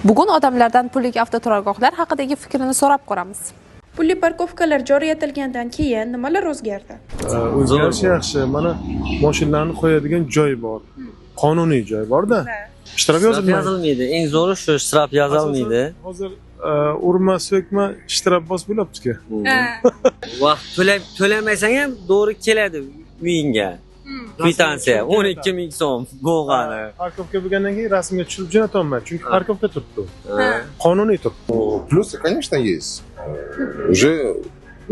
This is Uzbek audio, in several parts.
Bugun odamlardan pullik avtoturargohlar haqidagi fikrini so'rab ko'ramiz. Pulli parkovkalar joriy etilgandan keyin nimalar o'zgardi? O'zgarish yaxshi. Mana mashinalarni qo'yadigan joy bor. Qonuniy joy bor-da. Shtrap yozilmaydi. Eng zo'ri shu shtrap yozilmaydi. Hozir urma, so'kma, shtrap bosib bo'libdi-ku. Vaqt to'lamasang ham to'g'ri keladi uyingga. Kvitansiya 12 ming so'm bo'lgani. Parkovka bo'lgandan keyin rasmga tushirib jo'nata olmaydi, chunki parkovka turibdi. Qonuniy turibdi. Плюсы, конечно, есть. Уже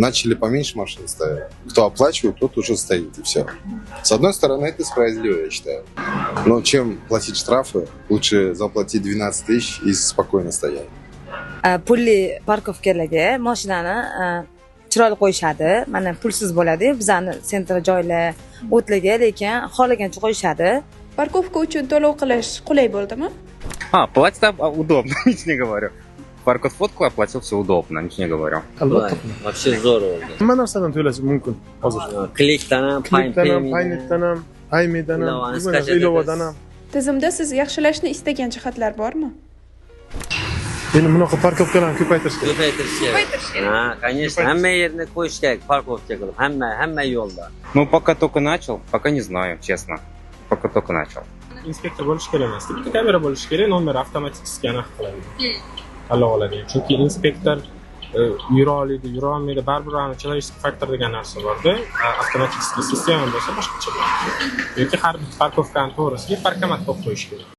начали поменьше машин ставить. Кто оплачивает, тот уже стоит, и все. С одной стороны, это справедливо, я считаю. Но чем платить штрафы, лучше заплатить 12 тысяч и спокойно стоять. Pulli parkovkalarga mashinani chiroyli qo'yishadi. Mana pulsiz bo'ladi. Bizani sentr joylar o'tlarga, lekin xohlagancha qo'yishadi. Parkovka uchun to'lov qilish qulay bo'ldimi? Платить удобно, ничего не говорю. Паркод фоткал, оплатил, все удобно, ничего не говорю. Albatta. Вообще zo'r bo'ldi. Hamma narsadan to'lash mumkin hozir. Klikdan ham, paynetdan ham, paymedan ham, ilovadan ham. Tizimda siz yaxshilashni istagan jihatlar bormi? Endi bunaqa parkovkalarni ko'paytirish kerak. Ko'paytirish kerak. Ha, конечно, hamma yerni qo'yish kerak parkovka qilib, hamma yo'lda. Ну, пока только начал, пока не знаю, честно. Пока только начал. Inspektor bo'lish kerak emas. Bitta kamera bo'lishi kerak, nomer avtomatik skaner qiladi. Tanlab oladi. Chunki inspektor yura oladi, yura olmaydi, baribir человеческий faktor degan narsa bor-da. Avtomatik sistema bo'lsa boshqacha bo'ladi. Yoki har bir parkovkani to'g'risiga parkomat qo'yib qo'yish kerak.